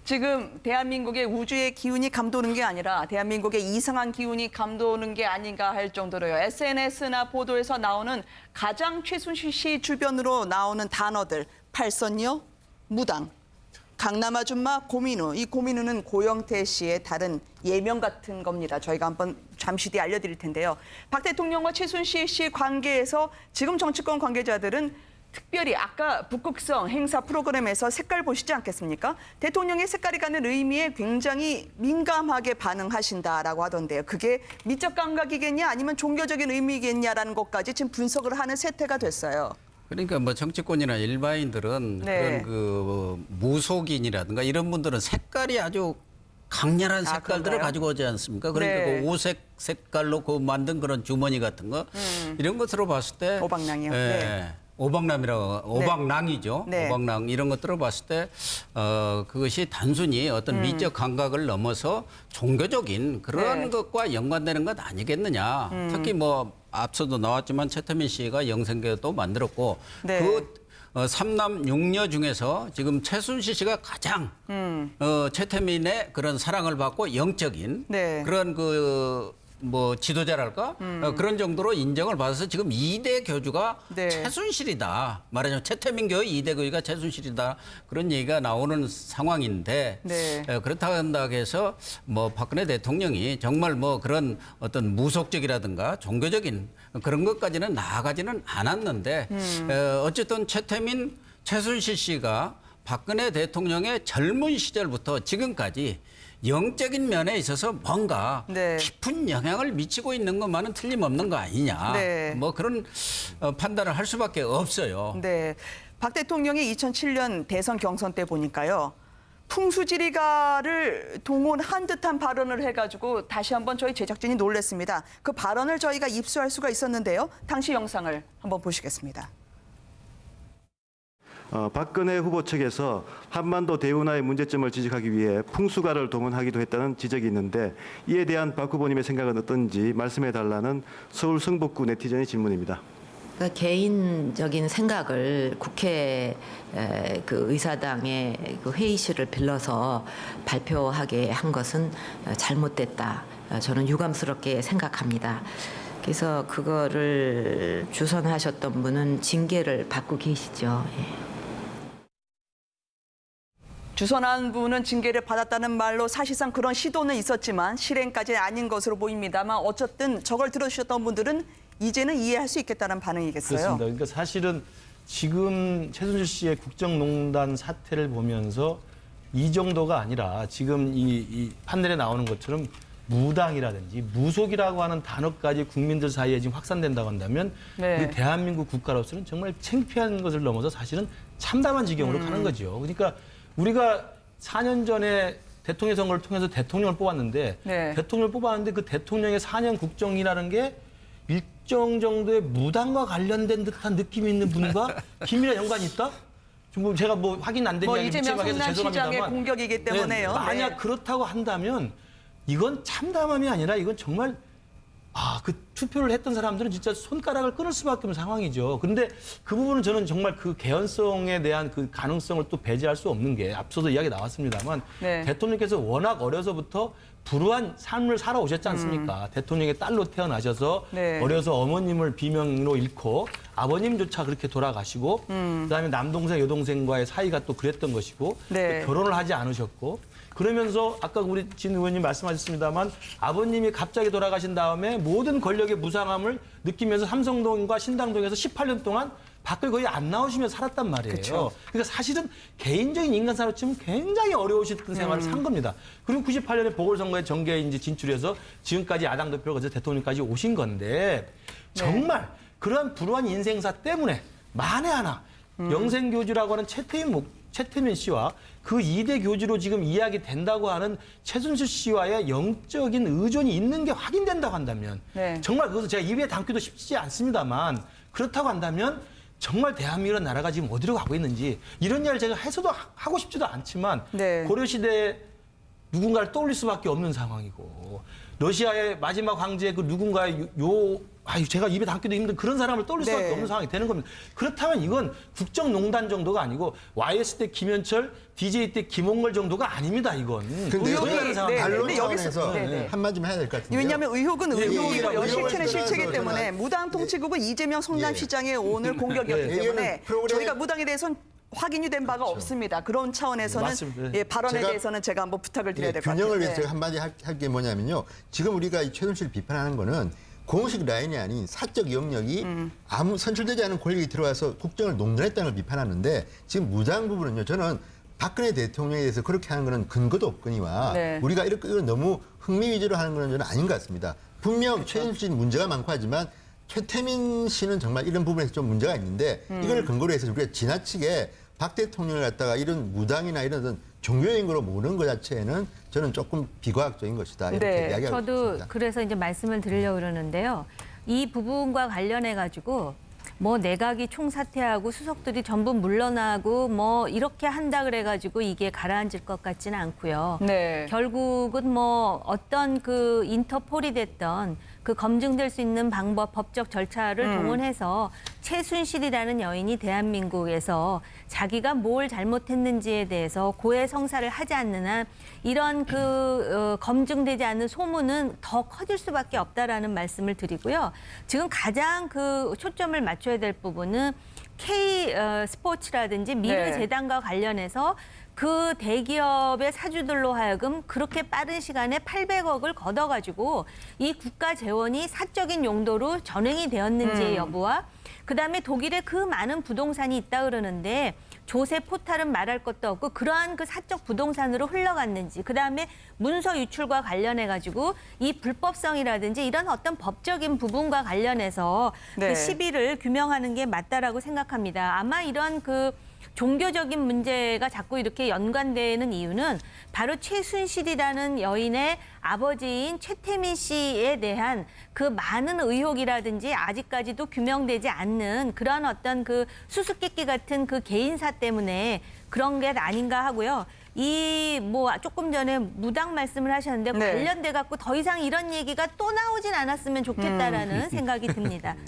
지금 대한민국의 우주의 기운이 감도는 게 아니라 대한민국의 이상한 기운이 감도는 게 아닌가 할 정도로요. SNS나 보도에서 나오는 가장 최순실 씨 주변으로 나오는 단어들, 팔선녀, 무당, 강남 아줌마, 고민우. 이 고민우는 고영태 씨의 다른 예명 같은 겁니다. 저희가 한번 잠시 뒤에 알려드릴 텐데요. 박 대통령과 최순실 씨 관계에서 지금 정치권 관계자들은 특별히 아까 북극성 행사 프로그램에서 색깔 보시지 않겠습니까? 대통령의 색깔이 갖는 의미에 굉장히 민감하게 반응하신다라고 하던데요. 그게 미적 감각이겠냐 아니면 종교적인 의미겠냐라는 것까지 지금 분석을 하는 세태가 됐어요. 그러니까 뭐 정치권이나 일반인들은 네. 그런 그 무속인이라든가 이런 분들은 색깔이 아주 강렬한 색깔들을 그런가요? 가지고 오지 않습니까? 그러니까 네. 그 오색 색깔로 그 만든 그런 주머니 같은 거 이런 것으로 봤을 때 오방랑이요? 예, 네. 오방남이라고 오방랑이죠. 네. 오방랑 이런 것들을 봤을 때 그것이 단순히 어떤 미적 감각을 넘어서 종교적인 그런 네. 것과 연관되는 것 아니겠느냐. 특히 뭐 앞서도 나왔지만 최태민 씨가 영생교도 만들었고 네. 그 삼남 육녀 중에서 지금 최순실 씨가 가장 최태민의 그런 사랑을 받고 영적인 네. 그런 그 뭐 지도자랄까 그런 정도로 인정을 받아서 지금 2대 교주가 네. 최순실이다. 말하자면 최태민 교의 2대 교주가 최순실이다. 그런 얘기가 나오는 상황인데 네. 그렇다고 한다고 해서 뭐 박근혜 대통령이 정말 뭐 그런 어떤 무속적이라든가 종교적인 그런 것까지는 나아가지는 않았는데 어쨌든 최순실 씨가 박근혜 대통령의 젊은 시절부터 지금까지 영적인 면에 있어서 뭔가 네. 깊은 영향을 미치고 있는 것만은 틀림없는 거 아니냐. 네. 뭐 그런 판단을 할 수밖에 없어요. 네, 박 대통령이 2007년 대선 경선 때 보니까요. 풍수지리가를 동원한 듯한 발언을 해가지고 다시 한번 저희 제작진이 놀랐습니다. 그 발언을 저희가 입수할 수가 있었는데요. 당시 영상을 한번 보시겠습니다. 박근혜 후보 측에서 한반도 대운하의 문제점을 지적하기 위해 풍수가를 동원하기도 했다는 지적이 있는데 이에 대한 박 후보님의 생각은 어떤지 말씀해달라는 서울 성북구 네티즌의 질문입니다. 그러니까 개인적인 생각을 국회 그 의사당의 그 회의실을 빌려서 발표하게 한 것은 잘못됐다. 저는 유감스럽게 생각합니다. 그래서 그거를 주선하셨던 분은 징계를 받고 계시죠. 예. 주선한 분은 징계를 받았다는 말로 사실상 그런 시도는 있었지만 실행까지는 아닌 것으로 보입니다만 어쨌든 저걸 들어주셨던 분들은 이제는 이해할 수 있겠다는 반응이겠어요. 그렇습니다. 그러니까 사실은 지금 최순실 씨의 국정농단 사태를 보면서 이 정도가 아니라 지금 이 판넬에 나오는 것처럼 무당이라든지 무속이라고 하는 단어까지 국민들 사이에 지금 확산된다고 한다면 네. 우리 대한민국 국가로서는 정말 창피한 것을 넘어서 사실은 참담한 지경으로 가는 거죠. 그러니까 우리가 4년 전에 대통령 선거를 통해서 대통령을 뽑았는데 네. 대통령을 뽑았는데 그 대통령의 4년 국정이라는 게 일정 정도의 무당과 관련된 듯한 느낌이 있는 분과 긴밀한 연관이 있다? 좀 제가 뭐 확인 안 된 뭐 이야기 이재명 묻지마 해서 성남시장의 죄송합니다만 공격이기 때문에요. 만약 네. 그렇다고 한다면 이건 참담함이 아니라 이건 정말 그 투표를 했던 사람들은 진짜 손가락을 끊을 수밖에 없는 상황이죠. 그런데 그 부분은 저는 정말 그 개연성에 대한 그 가능성을 또 배제할 수 없는 게 앞서도 이야기 나왔습니다만 네. 대통령께서 워낙 어려서부터 불우한 삶을 살아오셨지 않습니까? 대통령의 딸로 태어나셔서 네. 어려서 어머님을 비명으로 잃고 아버님조차 그렇게 돌아가시고 그다음에 남동생 여동생과의 사이가 또 그랬던 것이고 네. 결혼을 하지 않으셨고 그러면서 아까 우리 진 의원님 말씀하셨습니다만 아버님이 갑자기 돌아가신 다음에 모든 권력의 무상함을 느끼면서 삼성동과 신당동에서 18년 동안 밖을 거의 안 나오시면서 살았단 말이에요. 그쵸. 그러니까 사실은 개인적인 인간사로 치면 굉장히 어려우셨던 생활을 산 겁니다. 그리고 98년에 보궐선거에 정계에 이제 진출해서 지금까지 야당 대표가 돼서 대통령까지 오신 건데 정말 그러한 불우한 인생사 때문에 만에 하나 영생교주라고 하는 최태민 씨와 그 2대 교주로 지금 이야기 된다고 하는 최순실 씨와의 영적인 의존이 있는 게 확인된다고 한다면 네. 정말 그것을 제가 입에 담기도 쉽지 않습니다만 그렇다고 한다면 정말 대한민국이라는 나라가 지금 어디로 가고 있는지 이런 이야기를 제가 해서도 하고 싶지도 않지만 네. 고려시대에 누군가를 떠올릴 수밖에 없는 상황이고 러시아의 마지막 황제의 그 누군가의 제가 입에 담기도 힘든 그런 사람을 떠올릴 수밖에 네. 없는 상황이 되는 겁니다. 그렇다면 이건 국정농단 정도가 아니고 YS 때 김현철, DJ 때 김홍걸 정도가 아닙니다. 이건. 근데 의혹이 이게 상황. 네, 반론 근데 여기서- 차원에서 네, 네. 한마디만 해야 될 것 같은데요. 왜냐하면 의혹은 의혹이고 의혹이라고 실체는 의혹을 실체이기 떠나서 때문에 저는- 무당 통치국은 이재명 성남시장의 오늘 공격이었기 예. 때문에 이거는 프로그램- 저희가 무당에 대해서는 확인이 된 바가 없습니다. 그런 차원에서는 맞습니다. 예, 발언에 제가- 대해서는 제가 한번 부탁을 드려야 될 것 같아요. 균형을 위해서 네. 제가 한마디 할 게 뭐냐면요. 지금 우리가 이 최순실 비판하는 거는 공식 라인이 아닌 사적 영역이 아무 선출되지 않은 권력이 들어와서 국정을 농단했다는 걸 비판하는데 지금 무당 부분은요. 저는 박근혜 대통령에 대해서 그렇게 하는 거는 근거도 없거니와 네. 우리가 이렇게 이건 너무 흥미 위주로 하는 거는 저는 아닌 것 같습니다. 분명 최순실 씨는 문제가 많고 하지만 최태민 씨는 정말 이런 부분에서 좀 문제가 있는데 이걸 근거로 해서 우리가 지나치게 박 대통령을 갖다가 이런 무당이나 이런 어떤 종교인으로 모는 것 자체는 저는 조금 비과학적인 것이다 이렇게 네, 이야기하고 저도 있습니다. 그래서 이제 말씀을 드리려고 그러는데요. 이 부분과 관련해 가지고 뭐 내각이 총사퇴하고 수석들이 전부 물러나고 뭐 이렇게 한다 그래 가지고 이게 가라앉을 것 같지는 않고요. 네. 결국은 뭐 어떤 그 인터폴이 됐던 그 검증될 수 있는 방법, 법적 절차를 동원해서 최순실이라는 여인이 대한민국에서 자기가 뭘 잘못했는지에 대해서 고해성사를 하지 않는 한 이런 검증되지 않는 소문은 더 커질 수밖에 없다라는 말씀을 드리고요. 지금 가장 그 초점을 맞춰야 될 부분은 K 스포츠라든지 미르재단과 관련해서 그 대기업의 사주들로 하여금 그렇게 빠른 시간에 800억을 걷어가지고 이 국가 재원이 사적인 용도로 전횡이 되었는지의 여부와 그다음에 독일에 그 많은 부동산이 있다 그러는데 조세 포탈은 말할 것도 없고 그러한 그 사적 부동산으로 흘러갔는지 그다음에 문서 유출과 관련해 가지고 이 불법성이라든지 이런 어떤 법적인 부분과 관련해서 네. 그 시비를 규명하는 게 맞다라고 생각합니다. 아마 이런 그 종교적인 문제가 자꾸 이렇게 연관되는 이유는 바로 최순실이라는 여인의 아버지인 최태민 씨에 대한 그 많은 의혹이라든지 아직까지도 규명되지 않는 그런 어떤 그 수수께끼 같은 그 개인사 때문에 그런 게 아닌가 하고요. 이 뭐 조금 전에 무당 말씀을 하셨는데 네. 관련돼 갖고 더 이상 이런 얘기가 또 나오진 않았으면 좋겠다라는 생각이 듭니다.